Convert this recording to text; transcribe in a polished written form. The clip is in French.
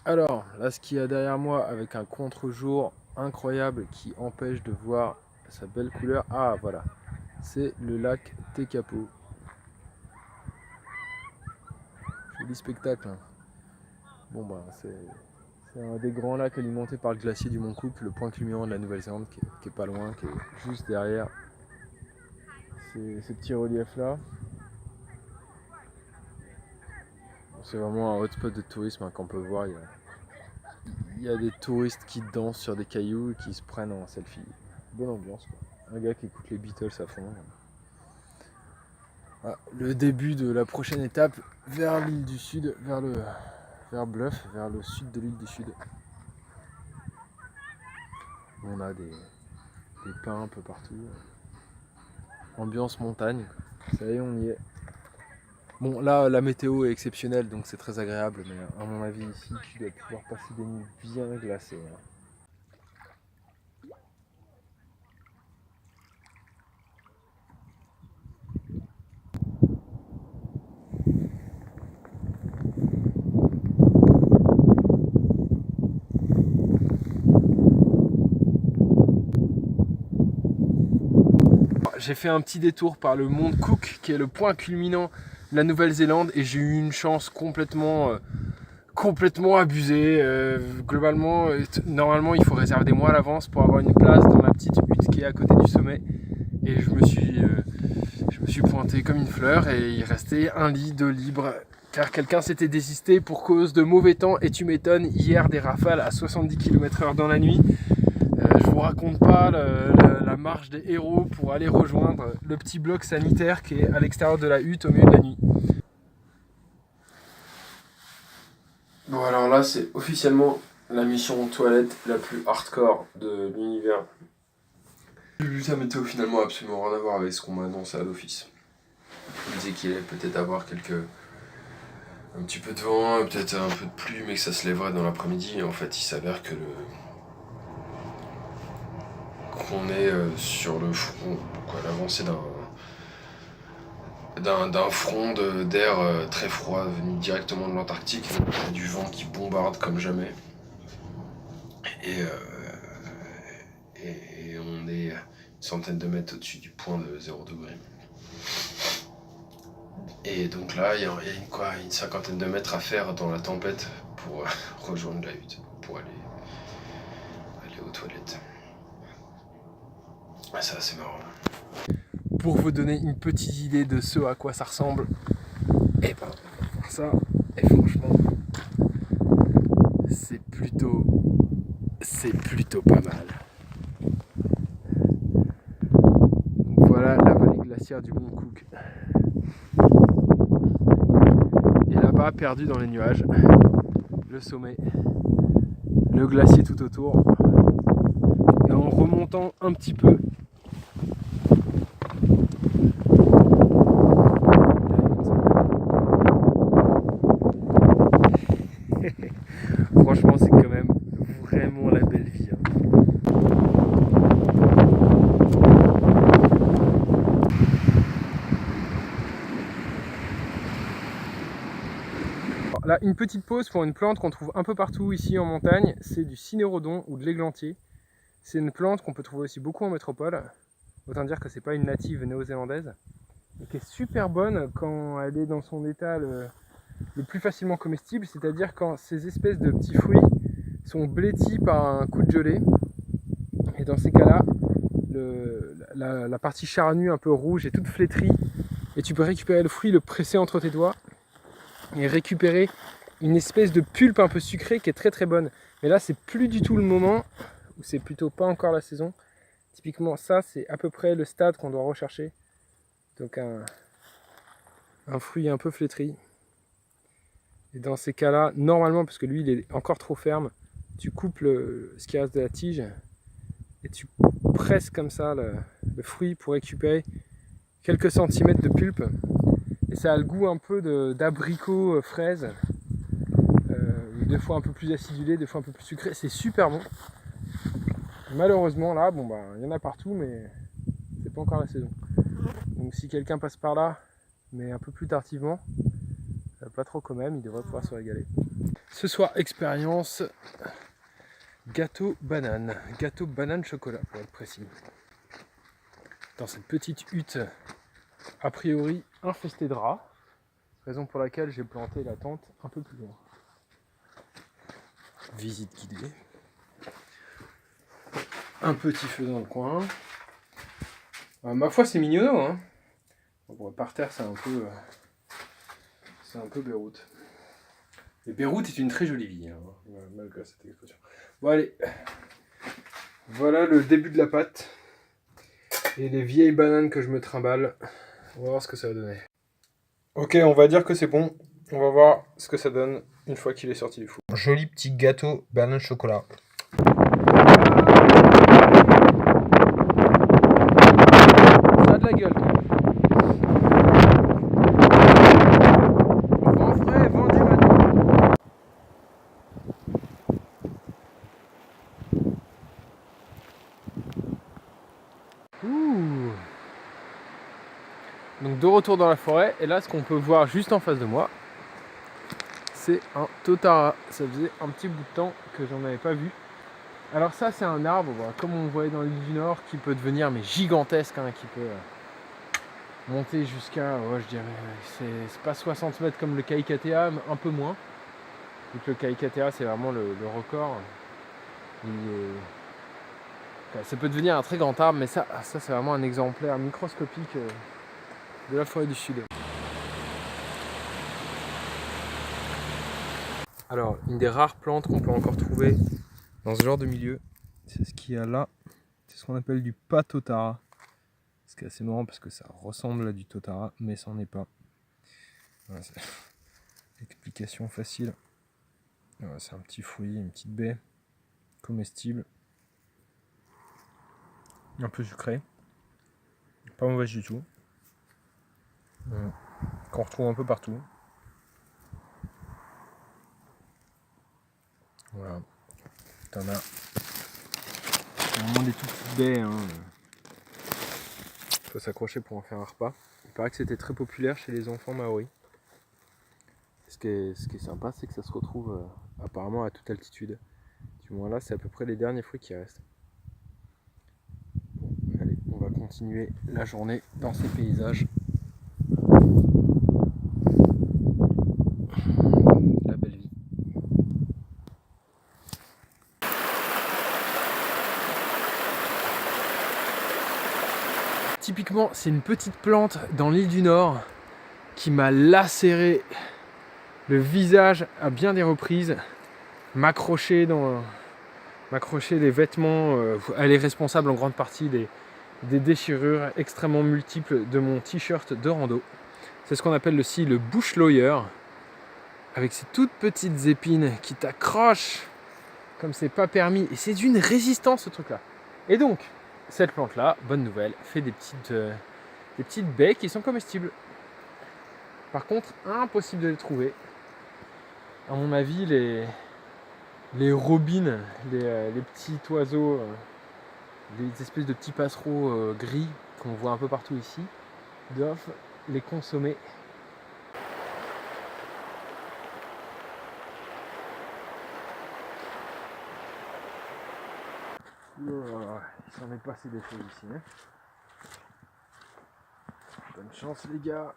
Alors, là, ce qu'il y a derrière moi, avec un contre-jour incroyable qui empêche de voir sa belle couleur. Ah, voilà, c'est le lac Tekapo. Joli spectacle, hein. Bon, bah, c'est un des grands lacs alimentés par le glacier du Mont Cook, le point culminant de la Nouvelle-Zélande, qui est pas loin, qui est juste derrière ces petits reliefs-là. C'est vraiment un hotspot de tourisme, hein, qu'on peut voir. Il y a des touristes qui dansent sur des cailloux et qui se prennent en selfie. Bonne ambiance, quoi. Un gars qui écoute les Beatles à fond. Ah, le début de la prochaine étape vers l'île du Sud, vers Bluff, vers le sud de l'île du Sud. On a des pins un peu partout. Ambiance montagne. Ça y est, on y est. Bon, là, la météo est exceptionnelle, donc c'est très agréable, mais à mon avis, ici, tu dois pouvoir passer des nuits bien glacées, hein. J'ai fait un petit détour par le mont Cook, qui est le point culminant de la Nouvelle-Zélande, et j'ai eu une chance complètement abusée. Globalement, normalement, il faut réserver des mois à l'avance pour avoir une place dans la petite hutte qui est à côté du sommet. Et je me suis pointé comme une fleur, et il restait un lit de libre, car quelqu'un s'était désisté pour cause de mauvais temps. Et tu m'étonnes, hier des rafales à 70 km/h dans la nuit. Je vous raconte pas la marche des héros pour aller rejoindre le petit bloc sanitaire qui est à l'extérieur de la hutte au milieu de la nuit. Bon, alors là, c'est officiellement la mission toilette la plus hardcore de l'univers. J'ai vu sa météo finalement absolument rien à voir avec ce qu'on m'a annoncé à l'office. Il disait qu'il allait peut-être avoir un petit peu de vent, peut-être un peu de pluie, mais que ça se lèverait dans l'après-midi. Et en fait, il s'avère qu'on est sur le front, quoi, l'avancée d'un front d'air très froid venu directement de l'Antarctique. Il y a du vent qui bombarde comme jamais. Et on est une centaine de mètres au-dessus du point de 0 degré. Et donc là, il y a une cinquantaine de mètres à faire dans la tempête pour rejoindre la hutte, pour aller aux toilettes. C'est assez marrant. Pour vous donner une petite idée de ce à quoi ça ressemble, et ben ça, et franchement, c'est plutôt pas mal. Donc voilà la vallée glaciaire du Mont Cook. Et là-bas, perdu dans les nuages, le sommet, le glacier tout autour. Et en remontant un petit peu, franchement, c'est quand même vraiment la belle vie, hein. Alors là, une petite pause pour une plante qu'on trouve un peu partout ici en montagne, c'est du cynérodon ou de l'églantier. C'est une plante qu'on peut trouver aussi beaucoup en métropole. Autant dire que c'est pas une native néo-zélandaise, et qui est super bonne quand elle est dans son état le plus facilement comestible, c'est-à-dire quand ces espèces de petits fruits sont blêtis par un coup de gelée. Et dans ces cas-là, la partie charnue un peu rouge est toute flétrie, et tu peux récupérer le fruit, le presser entre tes doigts et récupérer une espèce de pulpe un peu sucrée qui est très très bonne. Mais là, c'est plus du tout le moment, ou c'est plutôt pas encore la saison. Typiquement, ça, c'est à peu près le stade qu'on doit rechercher. Donc un fruit un peu flétri. Et dans ces cas-là, normalement, parce que lui, il est encore trop ferme, tu coupes ce qui reste de la tige et tu presses comme ça le fruit pour récupérer quelques centimètres de pulpe. Et ça a le goût un peu d'abricot fraise, des fois un peu plus acidulé, des fois un peu plus sucré. C'est super bon. Malheureusement, là, bon, bah, il y en a partout, mais c'est pas encore la saison. Donc si quelqu'un passe par là, mais un peu plus tardivement, pas trop quand même, il devrait pouvoir se régaler. Ce soir, expérience gâteau banane chocolat pour être précis. Dans cette petite hutte, a priori infestée de rats, raison pour laquelle j'ai planté la tente un peu plus loin. Visite guidée. Un petit feu dans le coin. Ma foi, c'est mignonneau, hein. Bon, par terre, c'est un peu Beyrouth. Et Beyrouth est une très jolie ville, hein, malgré cette expression. Bon, allez. Voilà le début de la pâte. Et les vieilles bananes que je me trimballe. On va voir ce que ça va donner. Ok, on va dire que c'est bon. On va voir ce que ça donne une fois qu'il est sorti du four. Joli petit gâteau banane chocolat. Ça a de la gueule. Vent frais, vent du matin. Ouh. Donc de retour dans la forêt, et là ce qu'on peut voir juste en face de moi, c'est un totara. Ça faisait un petit bout de temps que j'en avais pas vu. Alors ça c'est un arbre, voilà, comme on voyait dans l'île du Nord, qui peut devenir mais gigantesque, hein, qui peut monter jusqu'à, je dirais, c'est pas 60 mètres comme le Kaikatea, mais un peu moins. Donc le Kaikatea c'est vraiment le record. Ça peut devenir un très grand arbre, mais ça c'est vraiment un exemplaire microscopique de la forêt du Sud. Alors, une des rares plantes qu'on peut encore trouver dans ce genre de milieu, c'est ce qu'il y a là. C'est ce qu'on appelle du patotara. Ce qui est assez marrant parce que ça ressemble à du totara, mais ça n'en est pas. Voilà, c'est explication facile. Voilà, c'est un petit fruit, une petite baie comestible. Un peu sucré. Pas mauvaise du tout. Qu'on retrouve un peu partout. Voilà. T'en as. C'est vraiment des toutes petites baies. Hein. Faut s'accrocher pour en faire un repas. Il paraît que c'était très populaire chez les enfants maoris. Ce qui est sympa, c'est que ça se retrouve apparemment à toute altitude. Du moins là, c'est à peu près les derniers fruits qui restent. Bon, allez, on va continuer la journée dans ces paysages. La belle vie. Typiquement, c'est une petite plante dans l'île du Nord qui m'a lacéré le visage à bien des reprises, m'accrocher les vêtements. Elle est responsable en grande partie des déchirures extrêmement multiples de mon t-shirt de rando. C'est ce qu'on appelle aussi le bush lawyer, avec ces toutes petites épines qui t'accrochent comme c'est pas permis. Et c'est d'une résistance ce truc là. Et donc, cette plante là, bonne nouvelle, fait des petites baies qui sont comestibles. Par contre, impossible de les trouver. À mon avis, les robines, les petits oiseaux, des espèces de petits passereaux gris qu'on voit un peu partout ici, doivent les consommer. Il s'en est passé des choses ici. Hein. Bonne chance les gars.